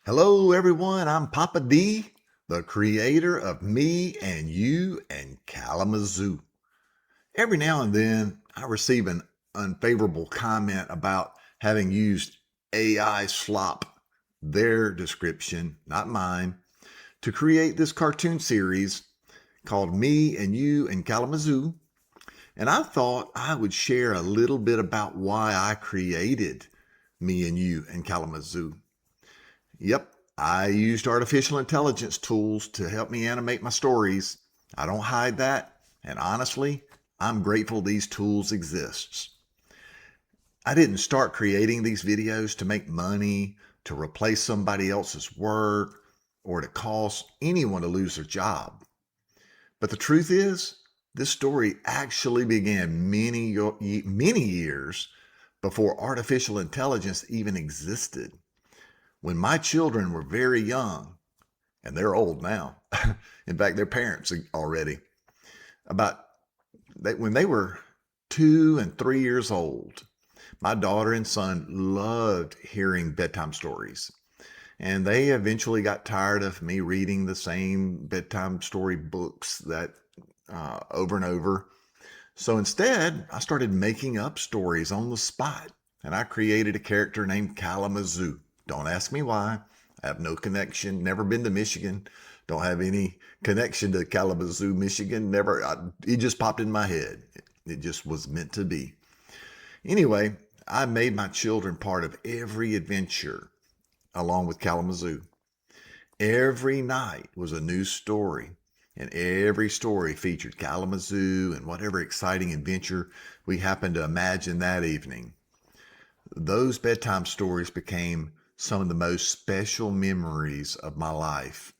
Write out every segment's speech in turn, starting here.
Hello, everyone. I'm Papa D, the creator of Me and You and Kalamazoo. Every now and then, I receive an unfavorable comment about having used AI slop, their description, not mine, to create this cartoon series called Me and You and Kalamazoo. And I thought I would share a little bit about why I created Me and You and Kalamazoo. Yep, I used artificial intelligence tools to help me animate my stories. I don't hide that, and honestly, I'm grateful these tools exist. I didn't start creating these videos to make money, to replace somebody else's work, or to cause anyone to lose their job. But the truth is, this story actually began many years before artificial intelligence even existed. When my children were very young, and they're old now. In fact, they're parents already. About when they were 2 and 3 years old, my daughter and son loved hearing bedtime stories. And they eventually got tired of me reading the same bedtime story books that over and over. So instead, I started making up stories on the spot. And I created a character named Kalamazoo. Don't ask me why. I have no connection, never been to Michigan. Don't have any connection to Kalamazoo, Michigan. It just popped in my head. It just was meant to be. Anyway, I made my children part of every adventure along with Kalamazoo. Every night was a new story, and every story featured Kalamazoo and whatever exciting adventure we happened to imagine that evening. Those bedtime stories became some of the most special memories of my life.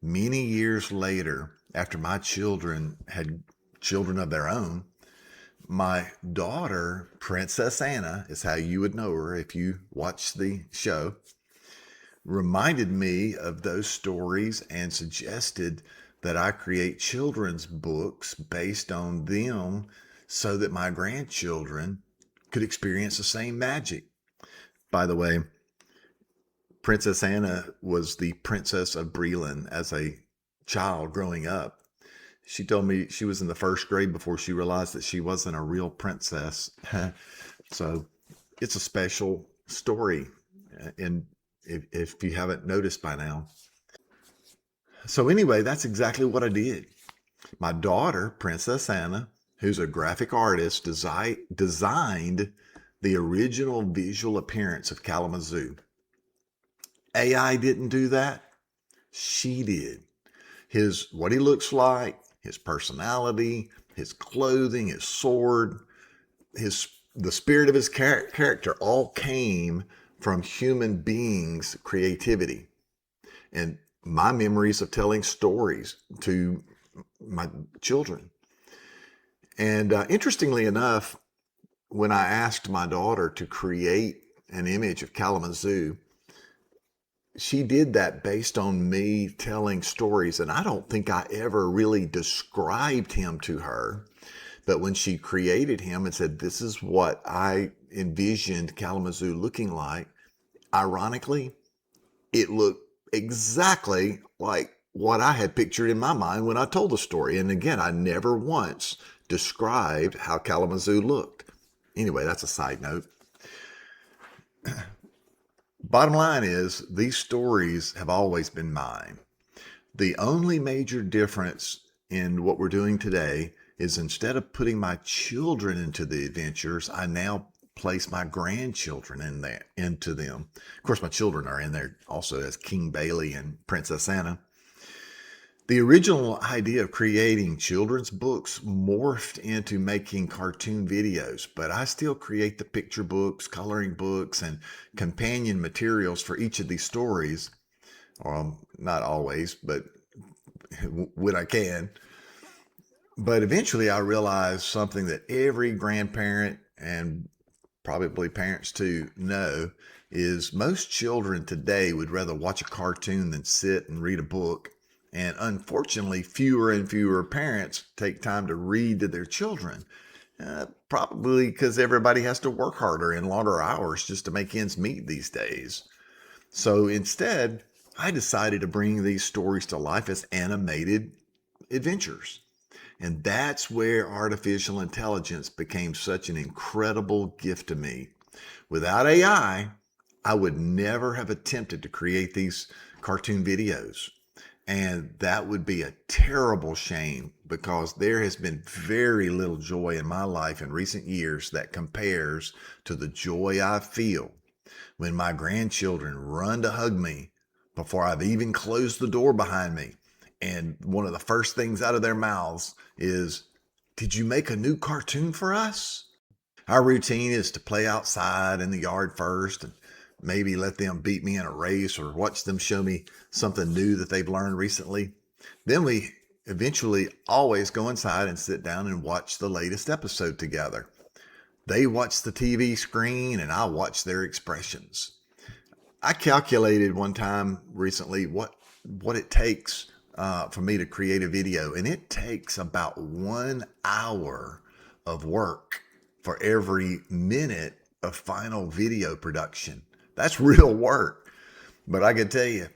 Many years later, after my children had children of their own, my daughter, Princess Anna, is how you would know her if you watched the show, reminded me of those stories and suggested that I create children's books based on them so that my grandchildren could experience the same magic. By the way, Princess Anna was the Princess of Breland as a child growing up. She told me she was in the first grade before she realized that she wasn't a real princess. So it's a special story, and if you haven't noticed by now. So anyway, that's exactly what I did. My daughter, Princess Anna, who's a graphic artist, designed the original visual appearance of Kalamazoo. AI didn't do that. She did. What he looks like, his personality, his clothing, his sword, the spirit of his character all came from human beings' creativity. And my memories of telling stories to my children. And interestingly enough, when I asked my daughter to create an image of Kalamazoo, she did that based on me telling stories. And I don't think I ever really described him to her. But when she created him and said, "This is what I envisioned Kalamazoo looking like," ironically, it looked exactly like what I had pictured in my mind when I told the story. And again, I never once described how Kalamazoo looked. Anyway, that's a side note. Bottom line is, these stories have always been mine. The only major difference in what we're doing today is instead of putting my children into the adventures, I now place my grandchildren into them. Of course, my children are in there also as King Bailey and Princess Anna. The original idea of creating children's books morphed into making cartoon videos, but I still create the picture books, coloring books, and companion materials for each of these stories. Not always, but when I can. But eventually I realized something that every grandparent and probably parents too know is most children today would rather watch a cartoon than sit and read a book. And unfortunately, fewer and fewer parents take time to read to their children. Probably because everybody has to work harder and longer hours just to make ends meet these days. So instead, I decided to bring these stories to life as animated adventures. And that's where artificial intelligence became such an incredible gift to me. Without I would never have attempted to create these cartoon videos. And that would be a terrible shame because there has been very little joy in my life in recent years that compares to the joy I feel when my grandchildren run to hug me before I've even closed the door behind me. And one of the first things out of their mouths is, "Did you make a new cartoon for us?" Our routine is to play outside in the yard first and maybe let them beat me in a race or watch them show me something new that they've learned recently. Then we eventually always go inside and sit down and watch the latest episode together. They watch the TV screen and I watch their expressions. I calculated one time recently what it takes for me to create a video, and it takes about 1 hour of work for every minute of final video production. That's real work. But I can tell you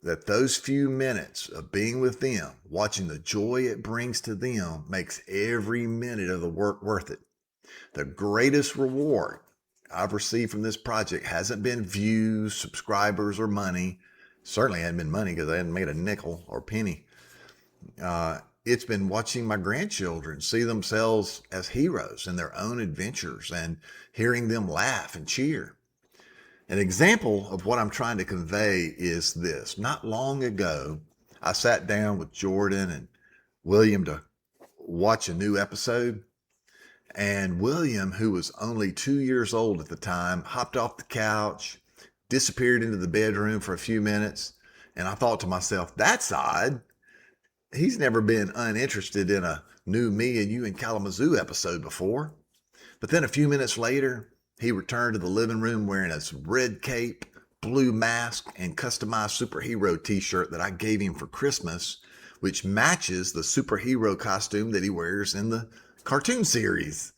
that those few minutes of being with them, watching the joy it brings to them, makes every minute of the work worth it. The greatest reward I've received from this project hasn't been views, subscribers, or money. Certainly hadn't been money because I hadn't made a nickel or penny. It's been watching my grandchildren see themselves as heroes in their own adventures and hearing them laugh and cheer. An example of what I'm trying to convey is this. Not long ago, I sat down with Jordan and William to watch a new episode. And William, who was only 2 years old at the time, hopped off the couch, disappeared into the bedroom for a few minutes. And I thought to myself, that's odd. He's never been uninterested in a new Me and You and Kalamazoo episode before. But then a few minutes later, he returned to the living room wearing his red cape, blue mask, and customized superhero t-shirt that I gave him for Christmas, which matches the superhero costume that he wears in the cartoon series.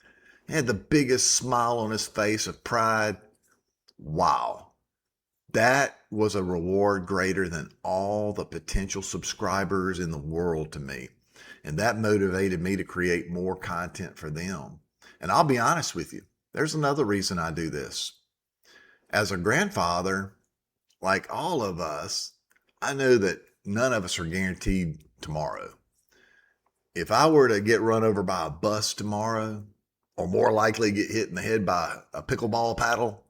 He had the biggest smile on his face of pride. Wow. That was a reward greater than all the potential subscribers in the world to me. And that motivated me to create more content for them. And I'll be honest with you, there's another reason I do this. As a grandfather, like all of us, I know that none of us are guaranteed tomorrow. If I were to get run over by a bus tomorrow, or more likely get hit in the head by a pickleball paddle,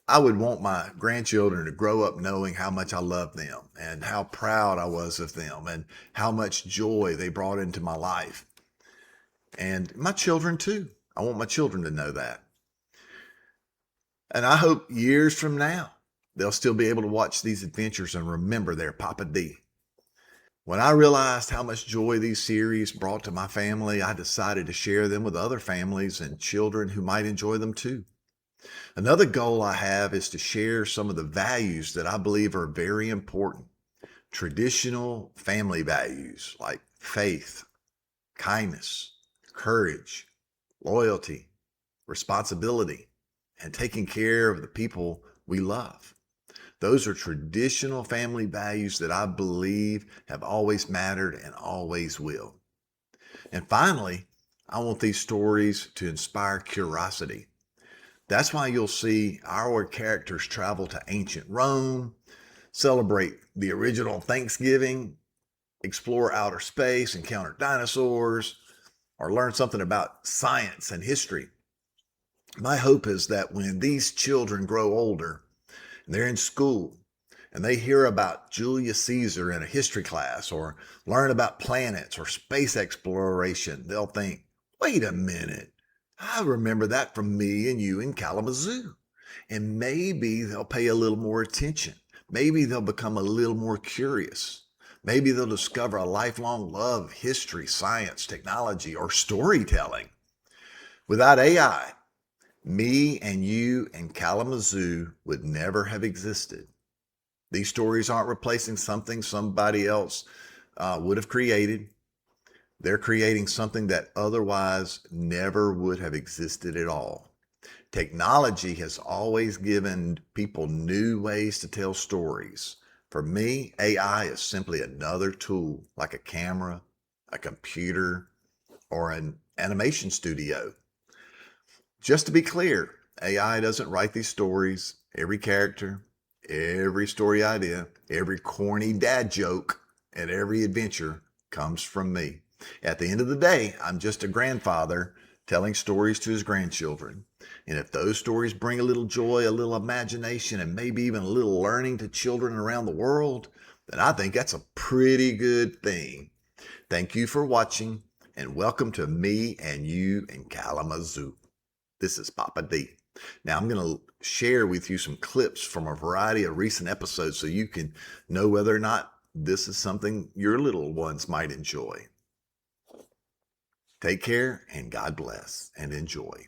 I would want my grandchildren to grow up knowing how much I love them and how proud I was of them and how much joy they brought into my life. And my children too. I want my children to know that. And I hope years from now, they'll still be able to watch these adventures and remember their Papa D. When I realized how much joy these series brought to my family, I decided to share them with other families and children who might enjoy them too. Another goal I have is to share some of the values that I believe are very important. Traditional family values like faith, kindness, courage, loyalty, responsibility, and taking care of the people we love. Those are traditional family values that I believe have always mattered and always will. And finally, I want these stories to inspire curiosity. That's why you'll see our characters travel to ancient Rome, celebrate the original Thanksgiving, explore outer space, encounter dinosaurs, or learn something about science and history. My hope is that when these children grow older and they're in school and they hear about Julius Caesar in a history class or learn about planets or space exploration, they'll think, wait a minute, I remember that from Me and You in Kalamazoo. And maybe they'll pay a little more attention. Maybe they'll become a little more curious. Maybe they'll discover a lifelong love of history, science, technology, or storytelling. Without AI, Me and You and Kalamazoo would never have existed. These stories aren't replacing something somebody else would have created. They're creating something that otherwise never would have existed at all. Technology has always given people new ways to tell stories. For me, AI is simply another tool like a camera, a computer, or an animation studio. Just to be clear, AI doesn't write these stories. Every character, every story idea, every corny dad joke, and every adventure comes from me. At the end of the day, I'm just a grandfather telling stories to his grandchildren. And if those stories bring a little joy, a little imagination, and maybe even a little learning to children around the world, then I think that's a pretty good thing. Thank you for watching, and welcome to Me and You and Kalamazoo. This is Papa D. Now I'm going to share with you some clips from a variety of recent episodes so you can know whether or not this is something your little ones might enjoy. Take care and God bless and enjoy.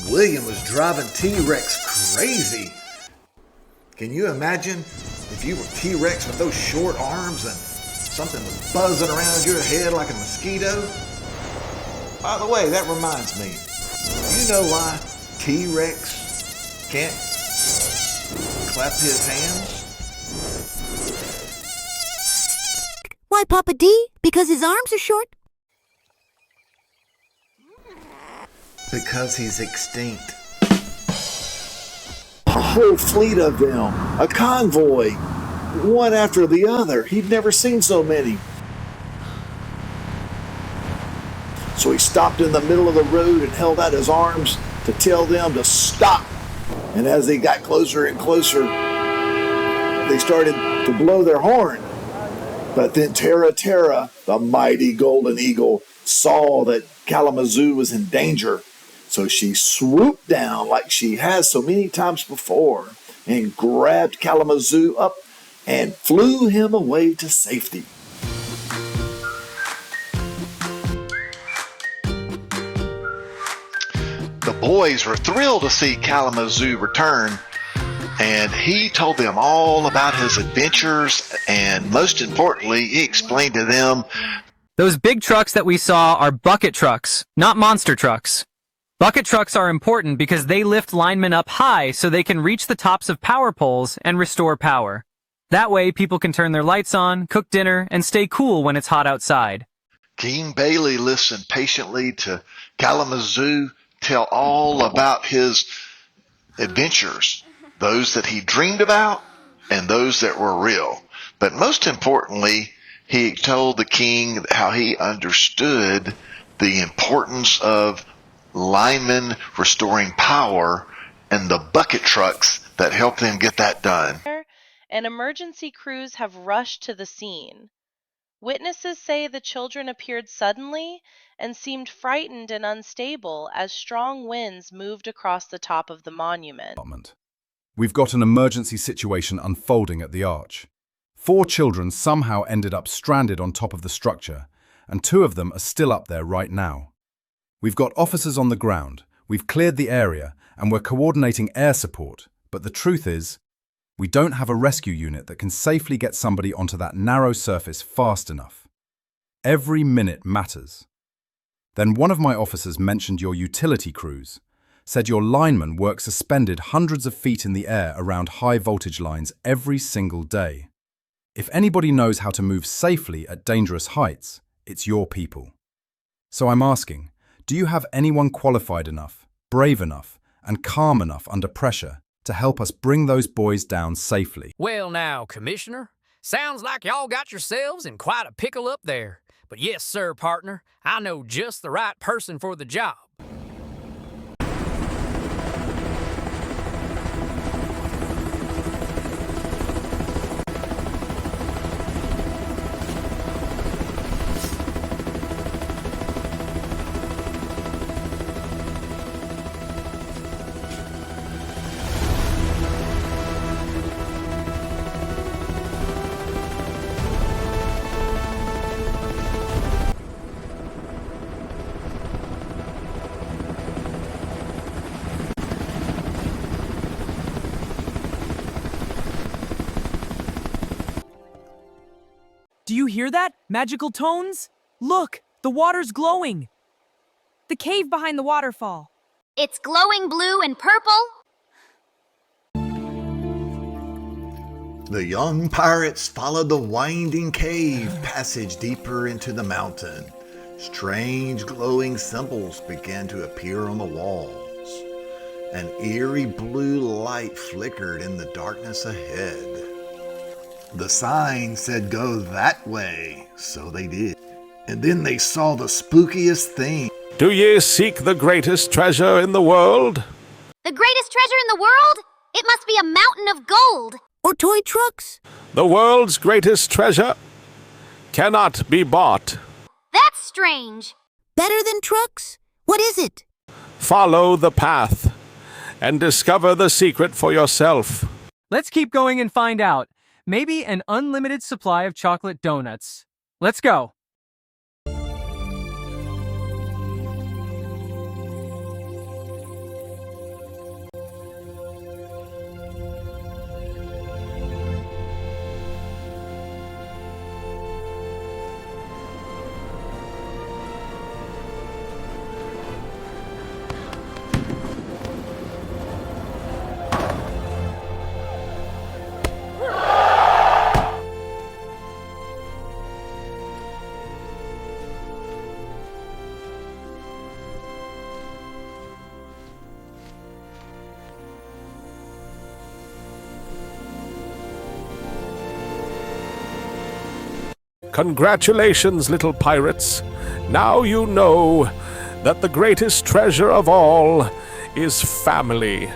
William was driving T-Rex crazy. Can you imagine if you were T-Rex with those short arms and something was buzzing around your head like a mosquito? By the way, that reminds me. You know why T-Rex can't clap his hands? Why, Papa D? Because his arms are short? Because he's extinct. A whole fleet of them, a convoy, one after the other. He'd never seen so many. So he stopped in the middle of the road and held out his arms to tell them to stop. And as they got closer and closer, they started to blow their horn. But then Terra, the mighty golden eagle, saw that Kalamazoo was in danger. So she swooped down like she has so many times before and grabbed Kalamazoo up and flew him away to safety. The boys were thrilled to see Kalamazoo return, and he told them all about his adventures, and most importantly, he explained to them, "Those big trucks that we saw are bucket trucks, not monster trucks. Bucket trucks are important because they lift linemen up high so they can reach the tops of power poles and restore power. That way, people can turn their lights on, cook dinner, and stay cool when it's hot outside." King Bailey listened patiently to Kalamazoo tell all about his adventures, those that he dreamed about and those that were real. But most importantly, he told the king how he understood the importance of linemen restoring power and the bucket trucks that help them get that done. And emergency crews have rushed to the scene. Witnesses say the children appeared suddenly and seemed frightened and unstable as strong winds moved across the top of the monument. We've got an emergency situation unfolding at the arch. 4 children somehow ended up stranded on top of the structure, and 2 of them are still up there right now. We've got officers on the ground, we've cleared the area, and we're coordinating air support, but the truth is, we don't have a rescue unit that can safely get somebody onto that narrow surface fast enough. Every minute matters. Then one of my officers mentioned your utility crews, said your linemen work suspended hundreds of feet in the air around high voltage lines every single day. If anybody knows how to move safely at dangerous heights, it's your people. So I'm asking, do you have anyone qualified enough, brave enough, and calm enough under pressure to help us bring those boys down safely? Well now, Commissioner, sounds like y'all got yourselves in quite a pickle up there. But yes, sir, partner, I know just the right person for the job. Do you hear that? Magical tones? Look, the water's glowing. The cave behind the waterfall. It's glowing blue and purple. The young pirates followed the winding cave passage deeper into the mountain. Strange glowing symbols began to appear on the walls. An eerie blue light flickered in the darkness ahead. The sign said go that way, so they did. And then they saw the spookiest thing. Do ye seek the greatest treasure in the world? The greatest treasure in the world? It must be a mountain of gold. Or toy trucks? The world's greatest treasure cannot be bought. That's strange. Better than trucks? What is it? Follow the path and discover the secret for yourself. Let's keep going and find out. Maybe an unlimited supply of chocolate donuts. Let's go. Congratulations, little pirates. Now you know that the greatest treasure of all is family.